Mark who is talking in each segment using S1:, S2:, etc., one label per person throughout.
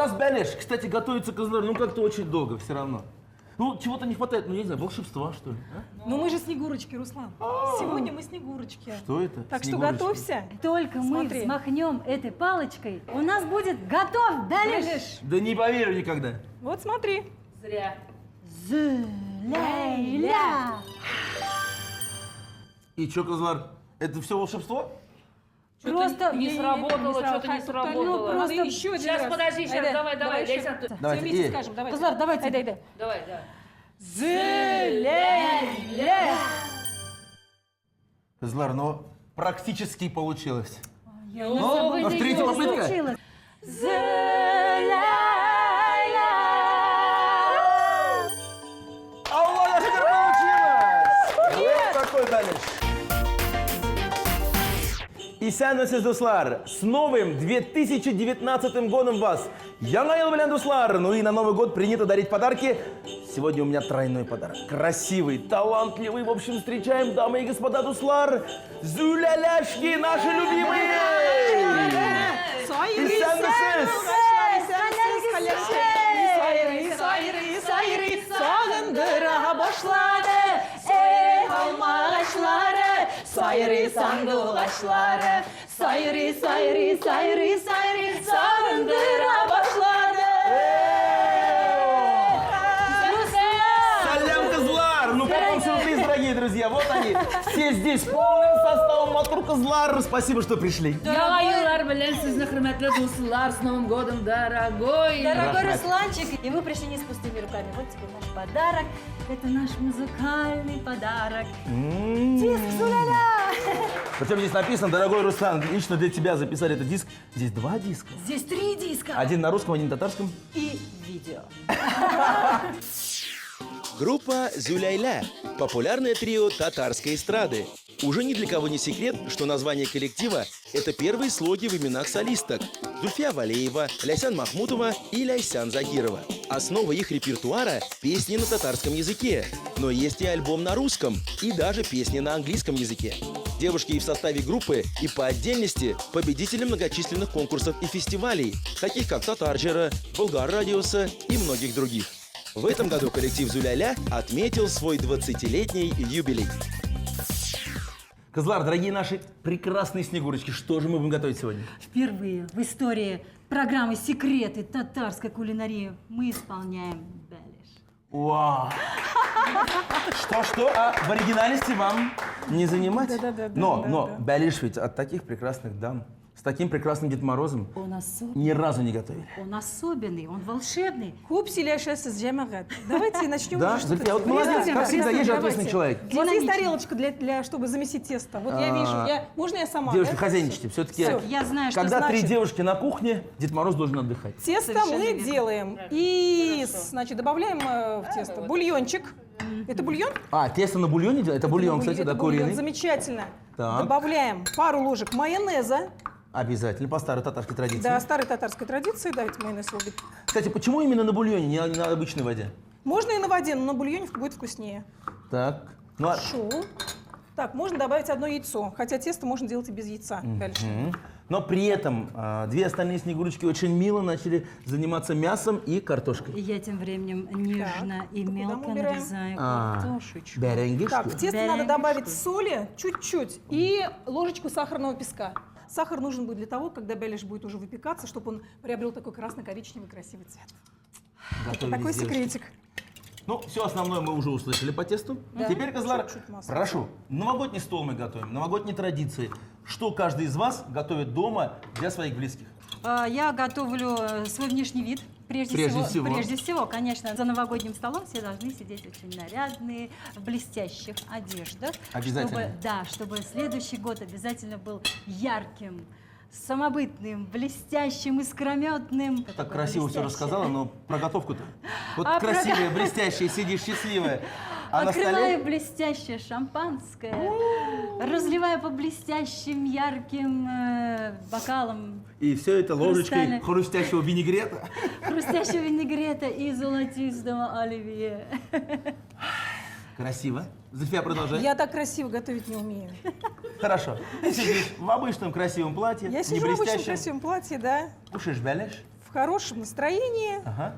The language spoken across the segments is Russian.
S1: нас Бәлеш. Кстати, готовится Кызылар, ну как-то очень долго все равно. Ну, чего-то не хватает, ну, я не знаю, волшебства, что ли? А?
S2: Ну мы же Снегурочки, Руслан. Сегодня мы Снегурочки.
S1: Что это?
S2: Так что
S1: Снегурочки?
S2: готовься.
S3: Только мы
S2: Смотри.
S3: взмахнем этой палочкой, у нас будет готов Бәлеш.
S1: Да не поверю никогда.
S2: Вот смотри.
S4: Зря.
S3: Зля-ля.
S1: И чё, Кызылар, это все волшебство?
S3: Просто
S4: не сработало, что-то не сработало.
S3: просто
S2: еще один
S4: Сейчас,
S2: раз.
S4: подожди, сейчас,
S2: Айда,
S4: давай,
S2: еще.
S4: Лейсан, ты-
S1: Давайте,
S2: Все вместе
S1: и.
S2: скажем, давайте.
S3: Кызылар, давайте.
S2: Айда.
S4: Давай.
S2: Зля-ля.
S1: Кызылар, ну, практически получилось.
S4: Ну,
S1: Ну, третья попытка.
S3: Получилось.
S1: А у вас же получилось! Вот такой Бәлеш. И сәнмесіз дуслар, с новым 2019 годом вас! Яңа ел белән, дуслар! Ну и на Новый год принято дарить подарки. Сегодня у меня тройной подарок. Красивый, талантливый. В общем, встречаем, дамы и господа, дуслар, Зуляляшки, наши любимые! И сәнмесіз!
S2: Сайрый, сағындыра башлады. Эй, алма ağaçları, сайрый сандуғаçları. Сайрый, сағындыра башлады.
S1: Салям, Кызылар! Ну как вам сюрприз, дорогие друзья? Вот они, все здесь полным составом Матур Кызылар. Спасибо, что пришли.
S4: Яңа еллар белән сезне, хөрмәтле дуслар, с Новым годом, дорогой!
S3: Дорогой
S1: Рахмет.
S3: Русланчик, и мы пришли не с пустыми руками. Вот тебе наш подарок. Это наш музыкальный подарок. Диск Зуляля.
S1: Причем здесь написано, дорогой Руслан, лично для тебя записали этот диск. Здесь 2 диска.
S3: Здесь 3 диска.
S1: Один на русском, один на татарском.
S3: И видео.
S5: Группа «Зуляйля» – популярное трио татарской эстрады. Уже ни для кого не секрет, что название коллектива – это первые слоги в именах солисток – Зульфия Валеева, Ляйсан Махмутова и Ляйсан Загирова. Основа их репертуара – песни на татарском языке, но есть и альбом на русском, и даже песни на английском языке. Девушки и в составе группы, и по отдельности победители многочисленных конкурсов и фестивалей, таких как Татарджера, Болгар Радиуса и многих других. В этом году коллектив «Зуляля» отметил свой 20-летний юбилей.
S1: Кызылар, дорогие наши прекрасные Снегурочки, что же мы будем готовить сегодня?
S3: Впервые в истории программы «Секреты татарской кулинарии» мы исполняем Бәлеш.
S1: Вау! Что-что, а в оригинальности вам не занимать? Но Бәлеш ведь от таких прекрасных дам, с таким прекрасным Дед Морозом
S3: Он особенный,
S1: ни разу не готовили.
S3: он волшебный.
S2: Көп сөйлешесіз, жамағат. Давайте начнем.
S1: Да,
S2: уже что-то
S1: Зульфия, вот
S2: делать.
S1: молодец,
S2: Давайте,
S1: как всегда, есть же ответственный
S2: давайте.
S1: человек.
S2: У вас есть
S3: Динамично.
S2: тарелочка, чтобы замесить тесто? Вот я вижу. Можно я сама?
S1: Девушки,
S2: да?
S1: хозяйничайте. Все-таки,
S2: Всё.
S3: Я знаю, что
S1: когда 3
S2: значит.
S1: девушки на кухне, Дед Мороз должен отдыхать.
S2: Тесто
S3: Совершенно
S2: мы
S3: верно.
S2: делаем. И, значит, добавляем в тесто бульончик. Это бульон?
S1: А, тесто на бульоне делать? Это бульон, кстати,
S2: Это
S1: да,
S2: бульон.
S1: куриный.
S2: Замечательно.
S1: Так.
S2: Добавляем пару ложек майонеза.
S1: Обязательно, по старой татарской традиции.
S2: Да, старой татарской традиции. Давайте майонез ловить.
S1: Кстати, почему именно на бульоне, не на обычной воде?
S2: Можно и на воде, но на бульоне будет вкуснее.
S1: Так, ну а...
S2: Шу. Так, можно добавить одно яйцо. Хотя тесто можно делать и без яйца. Дальше.
S1: Но при этом 2 остальные Снегурочки очень мило начали заниматься мясом и картошкой.
S3: И я тем временем нежно и
S2: куда мы
S3: мелко
S2: убираем?
S3: нарезаю картошечку.
S1: Беренгишки.
S2: Так, в тесто надо
S3: Берем
S2: добавить
S3: что?
S2: соли чуть-чуть и ложечку сахарного песка. Сахар нужен будет для того, когда Бәлеш будет уже выпекаться, чтобы он приобрел такой красно-коричневый красивый цвет.
S1: Готовились
S2: Такой
S1: девушки.
S2: секретик.
S1: Ну, все основное мы уже услышали по тесту. Теперь, Кызылар,
S2: Чуть-чуть масла.
S1: прошу, новогодний стол мы готовим, новогодние традиции. Что каждый из вас готовит дома для своих близких?
S3: Я готовлю свой внешний вид. Прежде всего, конечно, за новогодним столом все должны сидеть очень нарядные, в блестящих одеждах.
S1: Обязательно.
S3: Чтобы следующий год обязательно был ярким, самобытным, блестящим, искрометным.
S1: Так красиво все рассказала, но про готовку-то. Вот
S3: А
S1: красивая, блестящая, сидишь счастливая. А на
S3: Открываю
S1: столе...
S3: блестящее шампанское, разливаю по блестящим, ярким бокалам
S1: И все это ложечкой
S3: Хрустальная.
S1: хрустящего винегрета.
S3: хрустящего винегрета и золотистого оливье.
S1: Красиво. Зульфия, продолжай.
S2: Я так красиво готовить не умею.
S1: Хорошо. Ты сидишь в обычном красивом платье,
S2: Я
S1: не
S2: сижу в обычном
S1: блестящем.
S2: красивом платье, да.
S1: Кушаешь Бәлеш.
S2: В хорошем настроении.
S1: Ага.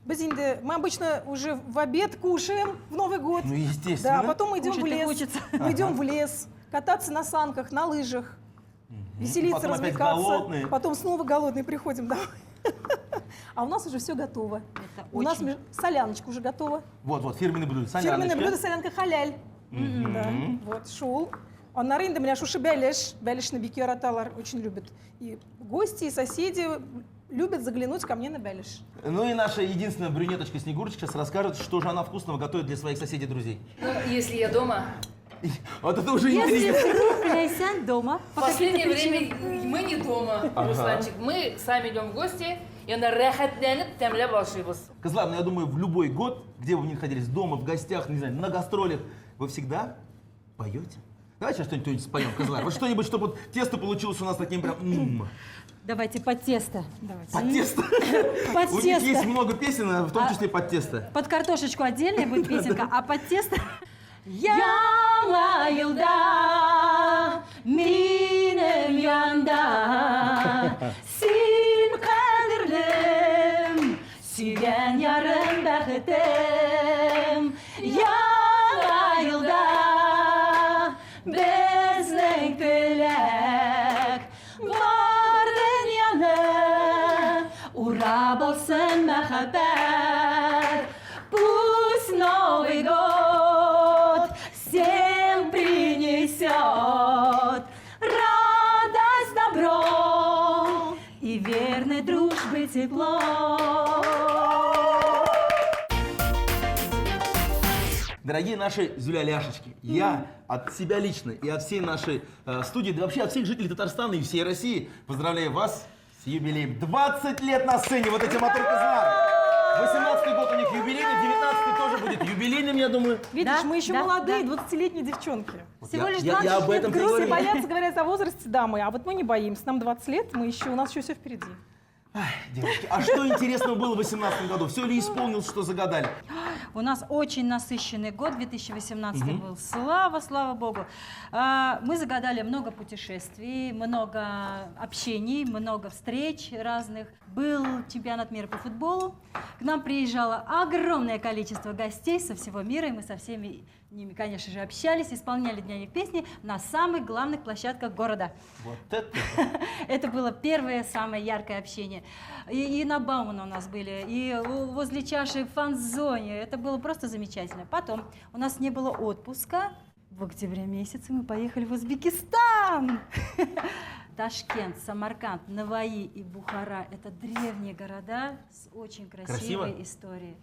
S2: Мы обычно уже в обед кушаем в Новый год.
S1: Ну, естественно.
S2: Да, потом мы идем в
S3: Кушать-то
S2: лес.
S3: хочется.
S2: Мы идем в лес, кататься на санках, на лыжах, веселиться,
S1: Потом опять
S2: развлекаться.
S1: голодные.
S2: Потом снова голодные приходим домой. А у нас уже все готово.
S3: Это
S2: У нас
S3: очень-
S2: соляночка уже готова.
S1: Вот, фирменный блюдо.
S2: Фирменное
S1: Соляночка.
S2: блюдо солянка халяль. Да, вот, шул. Аннарында меня шуши бәлеш на бике араталар очень любят. И гости, и соседи любят заглянуть ко мне на бәлеш.
S1: Ну и наша единственная брюнеточка Снегурочка сейчас расскажет, что же она вкусного готовит для своих соседей и друзей.
S4: Ну, если я дома.
S1: Вот это уже
S3: Если
S1: интрига.
S3: вдруг Ляйсян дома,
S4: В
S3: по
S4: последнее
S3: каким-то
S4: время
S3: причинам-
S4: мы не дома, Русланчик. Мы сами идем в гости, и она рахатлянет, тәмләп ашыйбыз.
S1: Козлар, ну я думаю, в любой год, где бы вы ни находились, дома, в гостях, не знаю, на гастролях, вы всегда поете. Давайте сейчас что-нибудь споем, Козлар. Вот что-нибудь, чтобы вот тесто получилось у нас таким прям...
S3: Давайте под тесто.
S1: Под тесто.
S3: Под
S1: У них есть
S3: тесто.
S1: много песен, в том числе под тесто.
S3: Под картошечку отдельная будет песенка, а под тесто... Яңа елда минем янда син кадерлем сүйгән ярым бәхетем яңа елда безнең теләк бар дөньяны урап алсын мәхәббәт пусть Новый год всем принесет радость, добро и верной дружбы тепло.
S1: Дорогие наши зюля-ляшечки, я от себя лично и от всей нашей студии, да вообще от всех жителей Татарстана и всей России поздравляю вас с юбилеем. 20 лет на сцене, вот эти мотор-козлар. 18-й год у них юбилейный, 19-й тоже будет юбилейным, я думаю.
S2: Видишь,
S3: Да,
S2: мы еще
S3: да,
S2: молодые,
S3: да.
S2: 20-летние девчонки.
S3: Всего лишь
S1: я
S3: 20
S1: об
S3: лет
S1: этом и
S3: грустно
S1: говорю.
S2: Грустно боятся, говорят о возрасте дамы, а вот мы не боимся. Нам 20 лет, у нас еще все впереди.
S1: Ай, девочки, а что интересного было в 18 году? Все ли исполнилось, что загадали?
S3: У нас очень насыщенный год, 2018 был. Слава богу. Мы загадали много путешествий, много общений, много встреч разных. Был чемпионат мира по футболу. К нам приезжало огромное количество гостей со всего мира, и мы со всеми ними, конечно же, общались, исполняли для них песни на самых главных площадках города.
S1: Вот это.
S3: Это было первое самое яркое общение. И на Баумана у нас были, и возле чаши в фан-зоне. Это было просто замечательно. Потом у нас не было отпуска. В октябре месяце мы поехали в Узбекистан. Ташкент, Самарканд, Наваи и Бухара – это древние города с очень красивой
S1: Красиво?
S3: историей.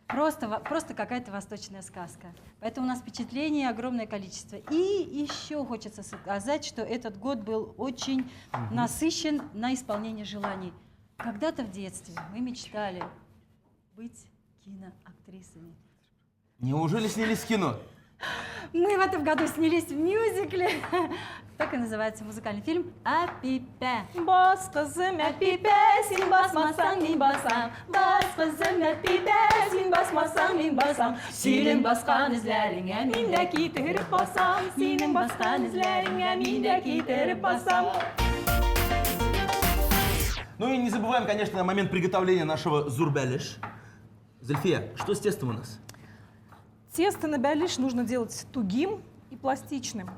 S3: Просто какая-то восточная сказка. Поэтому у нас впечатлений огромное количество. И еще хочется сказать, что этот год был очень насыщен на исполнение желаний. Когда-то в детстве мы мечтали быть киноактрисами.
S1: Неужели снялись в кино?
S3: Мы в этом году снялись в мюзикле. Так и называется музыкальный фильм «Апипе».
S2: Бас кызым әпипе, син басмасаң мин басам. Бас кызым әпипе, син басмасаң мин басам. Синең баскан эзләреңә мин дә китереп басам. Синең баскан эзләреңә мин дә китереп басам.
S1: Ну и не забываем, конечно, момент приготовления нашего зурбелеш. Зульфия, что с тестом у нас?
S2: Тесто на бәлиш нужно делать тугим и пластичным.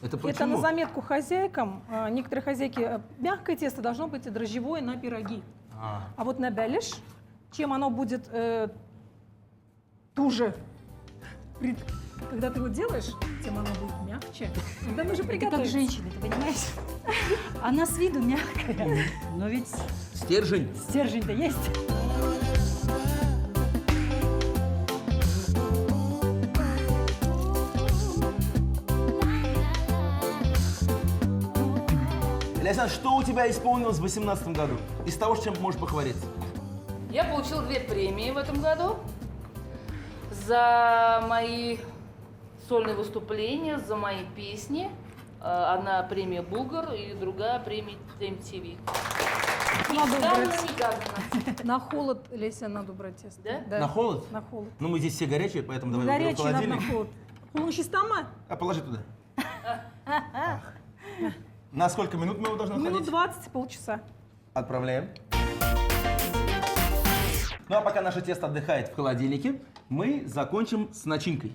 S1: Это
S2: Это
S1: почему?
S2: на заметку хозяйкам. Некоторые хозяйки, мягкое тесто должно быть и дрожжевое на пироги. А вот на бәлиш, чем оно будет туже, когда ты его делаешь, тем оно будет мягче. Когда мы уже
S3: Это как
S2: приготовим.
S3: женщина, ты понимаешь? Она с виду мягкая, но ведь
S1: Стержень.
S3: стержень-то есть.
S1: Ляйсан, что у тебя исполнилось в 2018 году? Из того, с чем можешь похвалиться?
S4: Я получила 2 премии в этом году за мои сольные выступления, за мои песни. Одна премия «Булгар» и другая премия MTV.
S2: Надо
S4: Недавно,
S2: убрать.
S4: недавно.
S2: На холод, Леся, надо убрать тесто.
S4: Да?
S1: На холод?
S2: На холод.
S1: Ну, мы здесь все горячие, поэтому давай уберем в
S2: Горячий надо на
S1: холодильник.
S2: холод. Он чистома?
S1: А положи туда. На сколько минут мы его должны
S2: Минут
S1: ходить?
S2: 20, полчаса.
S1: Отправляем. Ну а пока наше тесто отдыхает в холодильнике, мы закончим с начинкой.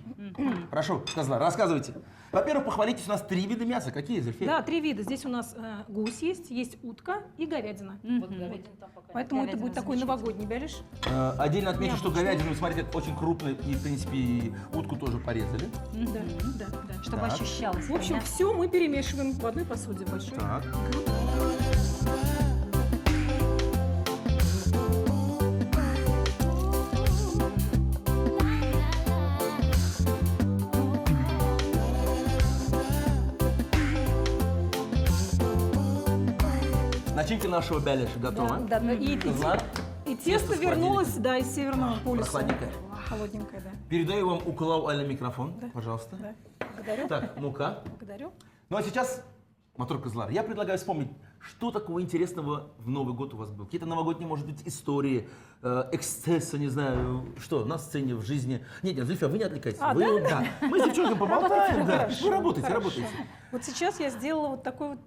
S1: Прошу, Козлар, рассказывайте. Во-первых, похвалитесь, у нас 3 вида мяса. Какие, Зульфия?
S2: Да, 3 вида. Здесь у нас гусь есть утка и говядина.
S4: Вот говядина там пока.
S2: Поэтому это
S3: Говядина
S2: будет такой новогодний беляш.
S1: Отдельно отмечу, что говядину, смотрите, очень крупный, и, в принципе, и утку тоже порезали.
S2: Да.
S3: Чтобы
S1: Так.
S3: ощущалось.
S2: В общем,
S3: понятно?
S2: все мы перемешиваем в одной посуде большой.
S1: Так. Начинка нашего беляша готова.
S2: Да.
S1: Козлар,
S2: И тесто
S1: Тесто
S2: вернулось, да, из Северного полюса.
S1: прохладненькое.
S2: Холодненькое, да.
S1: Передаю вам Уколау Аля микрофон, пожалуйста.
S2: Да. Благодарю.
S1: Так, мука.
S2: Благодарю.
S1: Ну а сейчас, Мотор Козлар, я предлагаю вспомнить, что такого интересного в Новый год у вас было. Какие-то новогодние, может быть, истории, эксцессы, не знаю, что на сцене, в жизни. Нет, Зульфия, вы не отвлекайтесь. Вы, да. Мы с девчонками поболтаем, да. Вы работаете, работаете.
S2: Вот сейчас я сделала вот такой вот...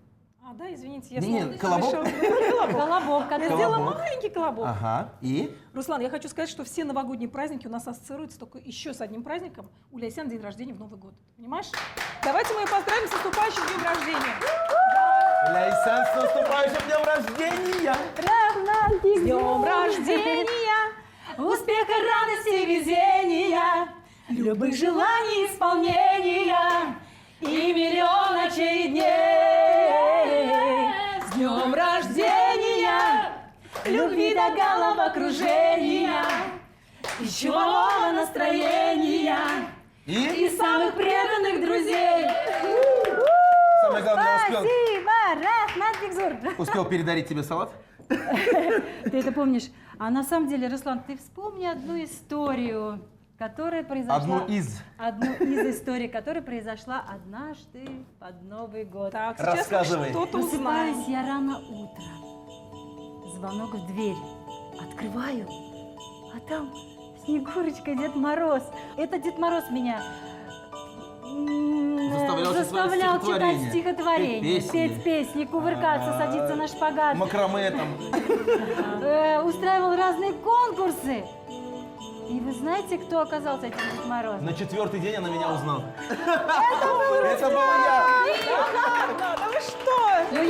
S2: да, извините, я
S1: Не,
S2: снова
S1: колобок?
S2: решила-
S3: Колобок,
S2: Я
S3: который...
S2: сделала
S1: Колобок.
S2: маленький колобок.
S1: Ага, и?
S2: Руслан, я хочу сказать, что все новогодние праздники у нас ассоциируются только еще с одним праздником. У Ляйсян день рождения в Новый год. Понимаешь? Давайте мы ее поздравим с наступающим днем рождения.
S1: Ляйсан, с наступающим днем рождения!
S2: С днем рождения!
S3: Успеха, радости, везения, любых желаний исполнения и миллион ночей и дней. С днем рождения, любви до головокружения, и чудового настроения, и самых преданных друзей.
S1: Самое главное,
S3: Спасибо, Рахмат Бигзур.
S1: успел передарить тебе салат?
S3: Ты это помнишь? А на самом деле, Руслан, ты вспомни одну историю, которая произошла...
S1: Одну из.
S3: Одну из историй, которая произошла однажды под Новый год.
S2: Так, сейчас мы
S1: Рассказывай.
S2: что-то узнаем.
S3: Просыпаюсь я рано утром. Звонок в дверь. Открываю, а там Снегурочка, Дед Мороз. Это Дед Мороз меня
S1: Заставлял читать
S3: читать
S1: стихотворение.
S3: стихотворение,
S1: Петь песни.
S3: петь песни, кувыркаться, садиться на шпагат.
S1: Макраме там.
S3: Устраивал разные конкурсы. И вы знаете, кто оказался этим Дед Морозом?
S1: На 4-й день она меня узнала. Это был я!
S2: Да вы что?
S3: Но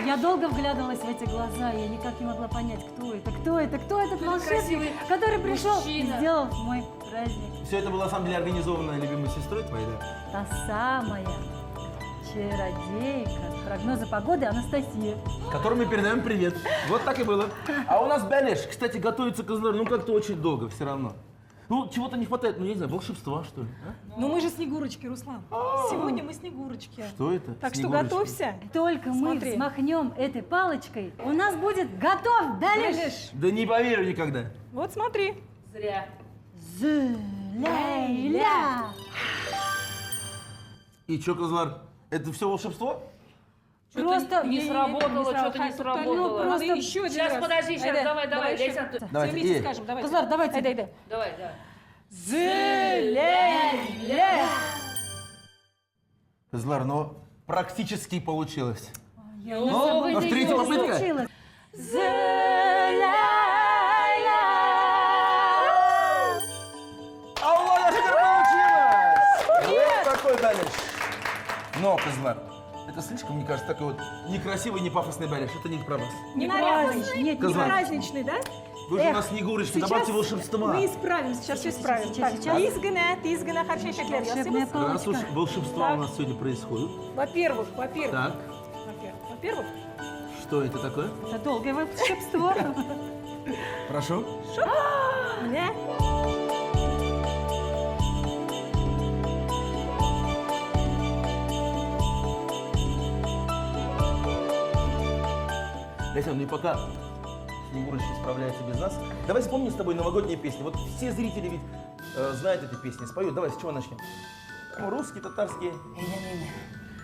S3: я долго вглядывалась в эти глаза, я никак не могла понять, кто этот волшебник, который пришел и
S4: мужчина.
S3: сделал мой праздник.
S1: Все это было на самом деле организовано любимой сестрой твоей, да?
S3: Та самая чародейка прогноза погоды Анастасия.
S1: Которой мы передаем привет. Вот так и было. А у нас беляш, кстати, готовится Козлар, ну как-то очень долго все равно. Ну, чего-то не хватает, ну, я не знаю, волшебства, что ли? а?
S2: Ну мы же Снегурочки, Руслан. Сегодня мы Снегурочки.
S1: Что это?
S2: Так что
S1: Снегурочка.
S2: готовься.
S3: Только мы
S2: Смотри.
S3: взмахнем этой палочкой, у нас будет готов беляш.
S1: Да не поверю никогда.
S2: Вот смотри.
S4: Зря.
S3: Зля-ля.
S1: И что, Козлар, это все волшебство?
S3: Просто
S4: не сработало,
S2: не
S4: что-то не
S2: сработало.
S4: сработало.
S2: Ну,
S3: Просто
S2: еще один
S4: Сейчас,
S2: раз.
S4: подожди, сейчас,
S2: Айда,
S4: давай,
S2: еще.
S4: Ляйсян, ты-
S1: Давайте,
S2: Все вместе
S1: и.
S2: скажем, давайте.
S3: Козлар, давайте.
S2: Айда.
S4: Давай.
S3: Зля-ля.
S1: Козлар, ну практически получилось.
S4: Ну,
S1: в третьей попытке?
S3: Получилось. Зля-ля.
S1: А у Лоли теперь получилось! Вот такой беляш. Но, Козлар, это слишком, мне кажется, такой вот некрасивый, не пафосный беляш. Это не про вас.
S2: Не
S3: праздничный.
S2: праздничный,
S3: Нет, не
S1: Козлар.
S2: праздничный, да?
S1: Вы же у нас Снегурочки, добавьте волшебства.
S2: мы исправим, сейчас все исправим.
S3: сейчас.
S2: Тизгана, хорошо,
S3: Волшебная
S1: Раз уж
S3: палочка.
S1: волшебства
S2: Так.
S1: у нас сегодня происходят.
S2: Во-первых,
S1: Так, что это такое?
S3: Это долгое волшебство.
S1: Прошу.
S2: мне
S1: Ляйсян, ну и пока Снегурочка справляется без нас, давай вспомним с тобой новогодние песни. Вот все зрители ведь знают эти песни, споют. Давай, с чего начнем? Ну, русские, татарские.
S4: Не-не-не,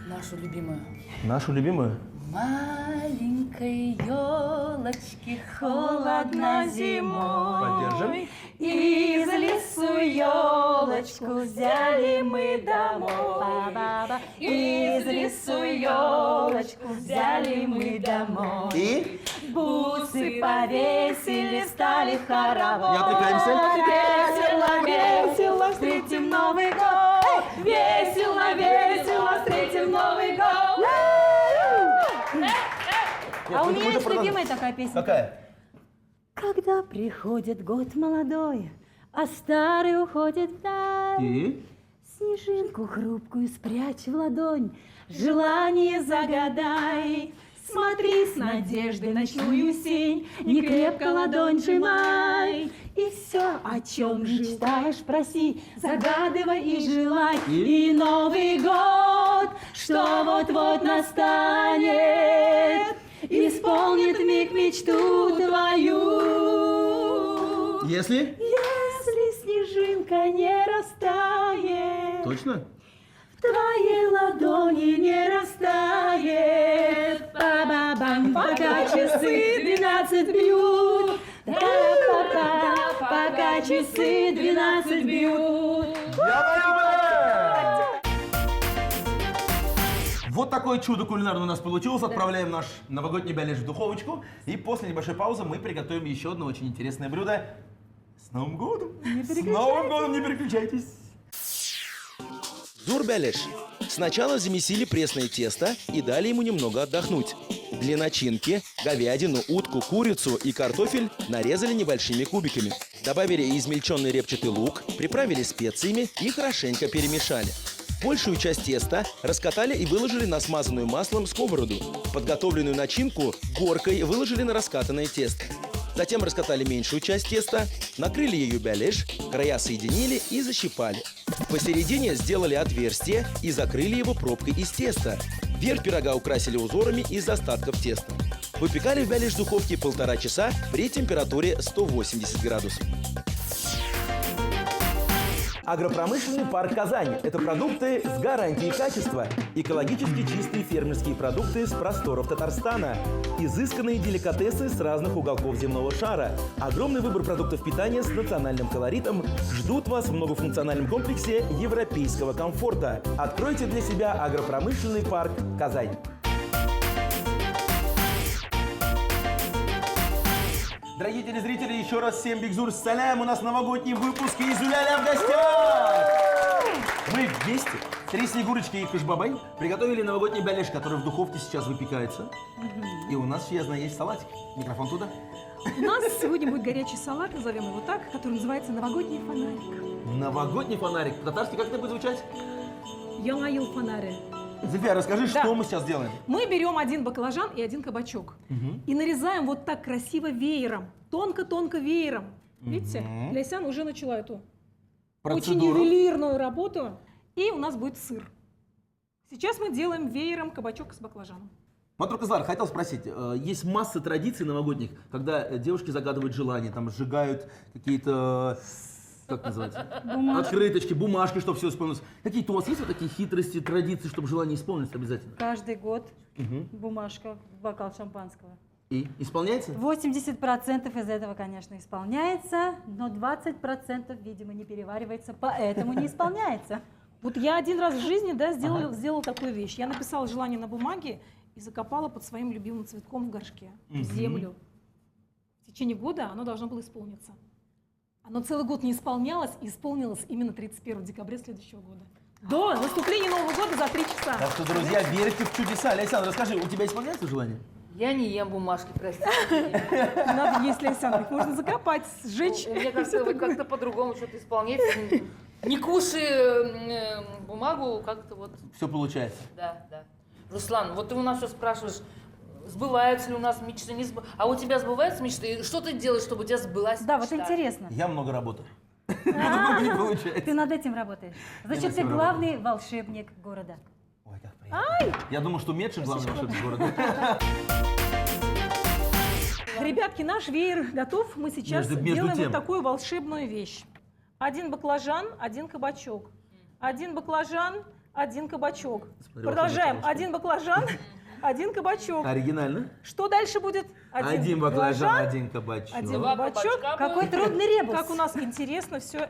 S4: нашу любимую.
S1: Нашу любимую?
S4: Маленькой елочки
S3: Холодно зимой.
S1: Поддержим.
S3: Из лесу елочку взяли мы домой. Ба-ба-ба. Из лесу елочку взяли мы домой.
S1: И?
S2: бусы повесили, встали в хоровод.
S1: Не отвлекаемся.
S2: Весело, весело, встретим Новый год. Весело, весело, встретим Новый год.
S3: А у
S1: мы-
S3: меня
S1: мы-то
S3: есть
S1: продолжим.
S3: любимая такая песня.
S1: Какая?
S2: Когда приходит год молодой, а старый уходит вдаль,
S1: И?
S2: снежинку хрупкую спрячь в ладонь, желание загадай. Смотри с надеждой ночную сень, не крепко ладонь сжимай. И все, о чем мечтаешь, проси, загадывай и желай. И Новый год, что вот-вот настанет, исполнит вмиг мечту твою.
S1: Если?
S2: Если снежинка не растает,
S1: Точно?
S2: в твоей ладони не растает. Ба-ба-бам, пока часы 12 бьют. Та-та-та, пока часы 12 бьют.
S1: Вот такое чудо кулинарное у нас получилось. Отправляем наш новогодний бялиш в духовочку. И после небольшой паузы мы приготовим еще одно очень интересное блюдо. С Новым годом! С Новым годом, не переключайтесь!
S5: Зур бялиш. Сначала замесили пресное тесто и дали ему немного отдохнуть. Для начинки говядину, утку, курицу и картофель нарезали небольшими кубиками. Добавили измельченный репчатый лук, приправили специями и хорошенько перемешали. Большую часть теста раскатали и выложили на смазанную маслом сковороду. Подготовленную начинку горкой выложили на раскатанное тесто. Затем раскатали меньшую часть теста, накрыли ее бялиш, края соединили и защипали. Посередине сделали отверстие и закрыли его пробкой из теста. Верх пирога украсили узорами из остатков теста. Выпекали в бялиш в духовке 1,5 часа при температуре 180 градусов.
S1: Агропромышленный парк Казань – это продукты с гарантией качества, экологически чистые фермерские продукты с просторов Татарстана, изысканные деликатесы с разных уголков земного шара, огромный выбор продуктов питания с национальным колоритом ждут вас в многофункциональном комплексе европейского комфорта. Откройте для себя агропромышленный парк Казань. Дорогие телезрители, еще раз всем бигзур салям. У нас новогодний выпуск, и Зуляля в гостях! Мы вместе, 3 снегурочки и кашбабай, приготовили новогодний бялиш, который в духовке сейчас выпекается. И у нас, я знаю, есть салатик. Микрофон туда.
S6: У нас сегодня будет горячий салат, назовем его так, который называется «Новогодний фонарик».
S1: Новогодний фонарик. По-татарски как это будет звучать?
S6: Ялаил фонари.
S1: Зульфия, расскажи,
S6: Да.
S1: что мы сейчас делаем?
S6: Мы берем 1 баклажан и 1 кабачок. И нарезаем вот так красиво веером. Тонко-тонко веером. Видите? Лясян уже начала эту очень
S1: Процедуру.
S6: ювелирную работу. И у нас будет сыр. Сейчас мы делаем веером кабачок с баклажаном.
S1: Матрук Казлар, хотел спросить, есть масса традиций новогодних, когда девушки загадывают желания, там сжигают какие-то, как называется, открыточки, бумажки, чтобы все исполнилось. Какие-то у вас есть вот такие хитрости, традиции, чтобы желание исполнилось обязательно?
S3: Каждый год бумажка, бокал шампанского.
S1: И исполняется?
S3: 80% из этого, конечно, исполняется, но 20%, видимо, не переваривается, поэтому не исполняется.
S6: Вот я 1 раз в жизни, да, сделала такую вещь. Я написала желание на бумаге и закопала под своим любимым цветком в горшке, в землю. В течение года оно должно было исполниться. Оно целый год не исполнялось, и исполнилось именно 31 декабря следующего года. До наступления Нового года за 3 часа.
S1: Так что, друзья, верьте в чудеса. Александр, расскажи, у тебя исполняется желание?
S4: Я не ем бумажки, простите.
S6: Надо, если их можно закопать, сжечь.
S4: У меня как-то по-другому что-то исполняется. Не кушай бумагу, как-то вот.
S1: Все получается.
S4: Да, да. Руслан, вот ты у нас все спрашиваешь, сбываются ли у нас мечты, не сбываются. А у тебя сбываются мечты? Что ты делаешь, чтобы у тебя сбылась
S3: Да, вот
S4: мечта?
S3: интересно.
S1: Я много работаю. Не получается.
S3: Ты над этим работаешь. Значит,
S1: над
S3: ты
S1: этим
S3: главный волшебник города.
S1: Ой, как приятно. Я думал, что Медшин главный волшебник города.
S6: Ребятки, наш веер готов. Мы сейчас
S1: Между
S6: делаем
S1: тем.
S6: вот такую волшебную вещь. 1 баклажан, 1 кабачок. 1 баклажан, 1 кабачок.
S1: Смотри,
S6: Продолжаем.
S1: волшебная
S6: 1 баклажан, 1 кабачок.
S1: Оригинально?
S6: Что дальше будет?
S1: 1 баклажан, 1 кабачок.
S6: 1
S4: Два
S6: кабачок.
S4: кабачка
S3: Какой
S4: будет.
S3: трудный ребус.
S6: Как у нас интересно все.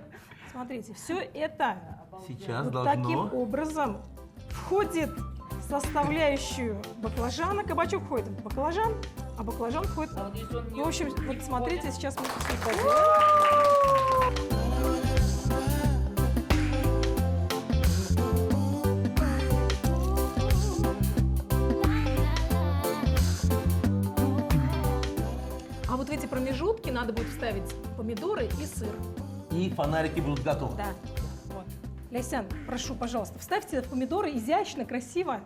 S6: Смотрите, все это
S1: Сейчас
S6: вот таким
S1: должно...
S6: образом входит в составляющую баклажана. Кабачок входит в баклажан, А баклажан входит...
S4: А вот если он не
S6: Ну, в общем, вот смотрите, сейчас мы все поделаем. А вот в эти промежутки надо будет вставить помидоры и сыр.
S1: И фонарики будут готовы.
S6: Да. Вот. Лясян, прошу, пожалуйста, вставьте помидоры изящно, красиво,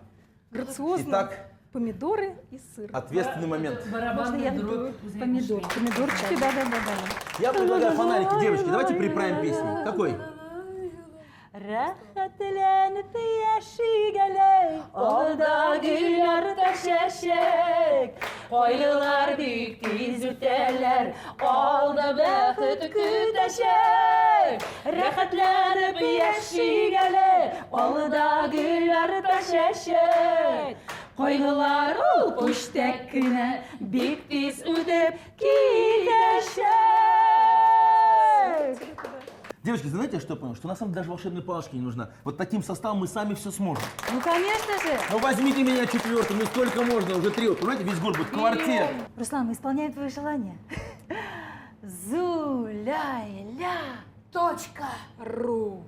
S6: грациозно.
S1: Итак,
S6: помидоры и сыр.
S1: ответственный момент.
S3: Можно я помидор? Помидорчики, да.
S1: Я предлагаю фонарики. Девочки, давайте приправим песней. Какой?
S2: Rahatlanıp yaşayalım, orada güller taşacak. Koylular dikti züteller, orada bakıt küteşek. Rahatlanıp yaşayalım, orada güller taşacak. Koylular ol puştekine, bik biz ödep gidecek.
S1: Девочки, знаете, что я понял? Что на самом деле даже волшебной палочки не нужна. Вот таким составом мы сами все сможем.
S3: Ну, конечно же.
S1: Ну возьмите меня четвертым, ну сколько можно, уже трио. Понимаете, весь город будет квартет.
S3: Руслан, мы исполняем твои желания. Зуляйля.
S6: Ру.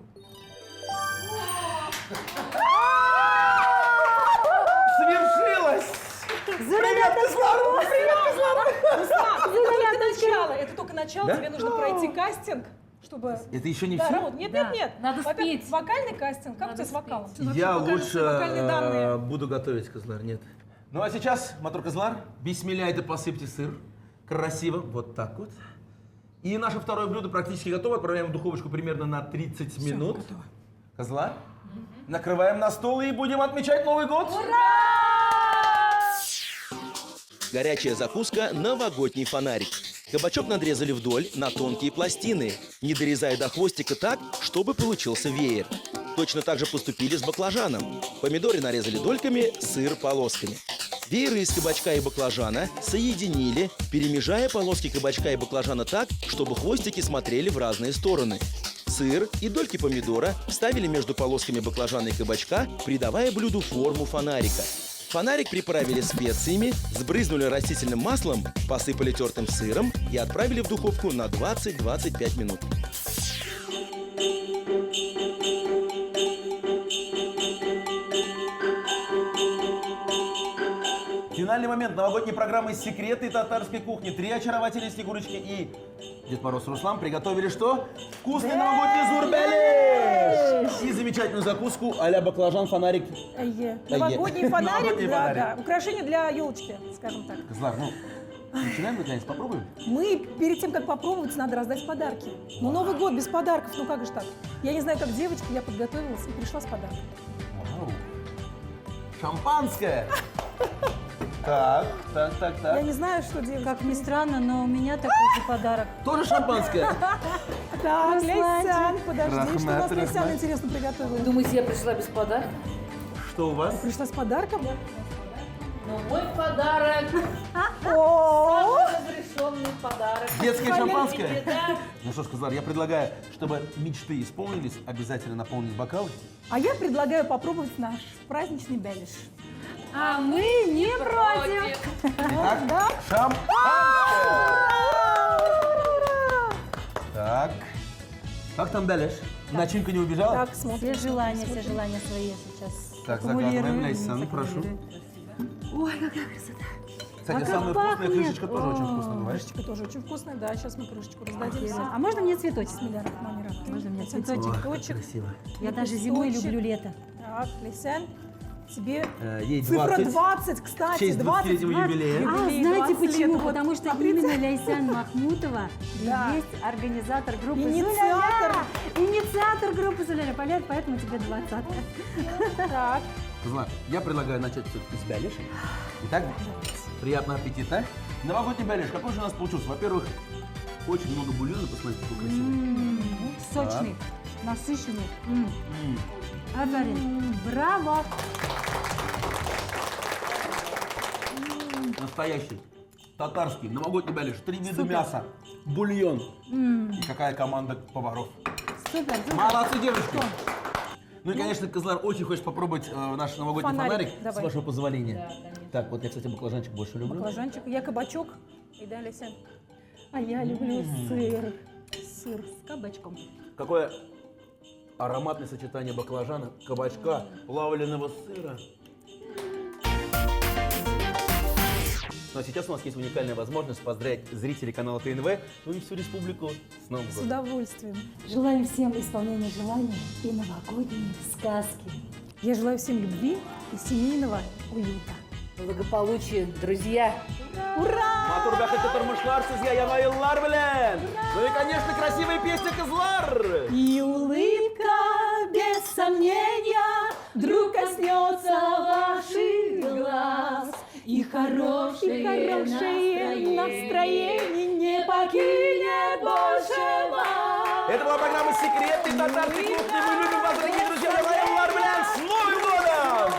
S1: Свершилось!
S3: Зуляйля.
S6: Это начало, это только начало,
S1: Да?
S6: тебе нужно пройти кастинг, чтобы...
S1: Это еще не
S6: Да,
S1: все?
S6: Рамон, нет,
S3: Да.
S6: нет, нет.
S3: Надо
S6: Во-первых,
S3: спеть.
S6: вокальный кастинг, как у тебя с вокалом?
S1: Я
S6: Вообще покажи
S1: лучше
S6: свои вокальные данные.
S1: буду готовить, Козлар, нет. Ну а сейчас, Матур Козлар, бисмилляйте, посыпьте сыр. Красиво, вот так вот. И наше второе блюдо практически готово. Отправляем в духовочку примерно на 30 минут.
S6: готово.
S1: Козлар, накрываем на стол и будем отмечать Новый год.
S5: Горячая закуска – новогодний фонарик. Кабачок надрезали вдоль на тонкие пластины, не дорезая до хвостика так, чтобы получился веер. Точно так же поступили с баклажаном. Помидоры нарезали дольками, сыр полосками. Вееры из кабачка и баклажана соединили, перемежая полоски кабачка и баклажана так, чтобы хвостики смотрели в разные стороны. Сыр и дольки помидора вставили между полосками баклажана и кабачка, придавая блюду форму фонарика. Фонарик приправили специями, сбрызнули растительным маслом, посыпали тертым сыром и отправили в духовку на 20-25 минут.
S1: Финальный момент новогодней программы «Секреты татарской кухни». 3 очаровательные снегурочки и Дед Мороз Руслан приготовили что? Вкусный новогодний зурбелеш! И замечательную закуску а-ля баклажан фонарик.
S6: Новогодний фонарик,
S1: Новогодний
S6: да,
S1: фонарик.
S6: да. Украшение для елочки, скажем так.
S1: Козлар, ну, начинаем наконец, попробуем?
S6: Мы перед тем, как попробовать, надо раздать подарки. Ну, Новый год без подарков, ну как же так? Я не знаю, как девочка, я подготовилась и пришла с подарком.
S1: Вау. Шампанское! Так.
S6: Я не знаю, что делать.
S3: Как ни странно, но у меня такой же подарок.
S1: Тоже шампанское?
S6: Так,
S3: Русланчик.
S6: Ляйсян, подожди, что у нас
S1: Рахмат,
S6: Ляйсян
S1: Рахмат.
S6: интересно приготовила?
S4: Думаете, я пришла без подарка?
S1: Что у вас?
S6: Пришла с подарком?
S4: Но мой подарок,
S6: О,
S4: разрешенный подарок.
S1: Детское шампанское?
S4: Да.
S1: Ну что ж, Козлар, я предлагаю, чтобы мечты исполнились, обязательно наполнить бокалы.
S6: а я предлагаю попробовать наш праздничный беляш.
S3: А мы не против.
S1: Итак,
S6: Да?
S1: шампанское! Так. Как там Беляш? Начинка не убежала?
S6: Так, смотрим.
S3: Все желания свои сейчас
S1: Так,
S3: аккумулируем,
S1: закладываем, Ляйсян, прошу.
S3: аккумулируем. Ой, какая красота.
S1: Кстати,
S3: как
S1: самая вкусная
S3: пахнет!
S1: крышечка тоже очень вкусная бывает.
S6: Крышечка тоже очень вкусная, да, сейчас мы крышечку раздадим.
S3: А можно мне цветочек?
S6: Можно
S3: мне
S6: цветочек?
S3: цветочек?
S6: Цветочек.
S1: Красиво.
S3: Я даже зимой
S6: Лепесточек.
S3: люблю лето.
S6: Так, Ляйсян, тебе
S1: Ей
S6: цифра
S1: 20.
S6: 20,
S1: В
S6: кстати,
S1: честь
S6: 20.
S1: 20-летнего юбилея.
S3: А,
S6: Юбилей,
S3: знаете
S6: 20 лет,
S3: почему?
S6: вот,
S3: Потому что
S6: смотрите.
S3: именно Ляйсян Махмутова
S6: Да.
S3: есть организатор группы
S6: Инициатор.
S3: «Зуляля». Инициатор группы «Зуляля». Поэтому тебе 20.
S6: Так,
S1: Козлар, я предлагаю начать все-таки с Беляша. Итак, приятного аппетита. Новогодний Беляш, какой же у нас получился? Во-первых, очень много бульона, посмотрите, какой красивый.
S3: Сочный, насыщенный. Аварин. Браво!
S1: Настоящий, татарский, новогодний Беляш. 3 вида
S3: Супер.
S1: мяса, бульон. И какая команда поваров.
S3: Супер, супер.
S1: Молодцы, девочки. Ну и, конечно, Кызлар, очень хочешь попробовать наш новогодний
S6: Фонарик,
S1: фонарик, с
S6: давай.
S1: вашего позволения.
S4: Да, конечно.
S1: Так, вот я, кстати, баклажанчик больше люблю.
S6: Баклажанчик. Я кабачок. И да, Леся? А я люблю сыр. Сыр с кабачком.
S1: Какое ароматное сочетание баклажана, кабачка, плавленного сыра. Ну а сейчас у нас есть уникальная возможность поздравить зрителей канала ТНВ, ну и всю республику с Новым
S6: С
S1: годом.
S6: удовольствием.
S2: Желаю всем исполнения желаний и новогодней сказки.
S6: Я желаю всем любви и семейного уюта.
S4: Благополучие, друзья.
S1: Матурбах это тормышлар сызга яңа белән. Ну и, конечно, красивая песня Кызлар.
S2: И улыбка, без сомнения, вдруг коснется ваших глаз. И хорошее настроение не покинет больше вас.
S1: Это была программа «Секретный татарской кухни». Мы любим вас, дорогие друзья. Яңа белән. С Новым годом!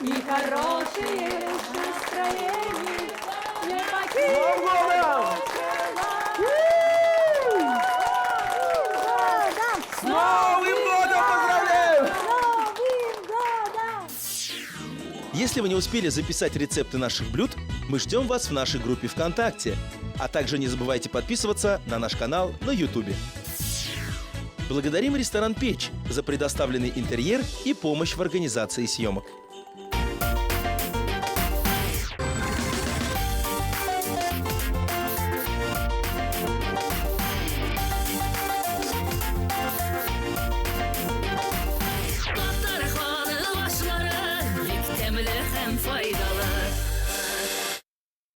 S2: И хорошее настроение не
S1: С
S2: покинет
S1: Новым годом! С Новым годом поздравляю!
S5: Если вы не успели записать рецепты наших блюд, мы ждем вас в нашей группе ВКонтакте. А также не забывайте подписываться на наш канал на Ютубе. Благодарим ресторан «Печь» за предоставленный интерьер и помощь в организации съемок.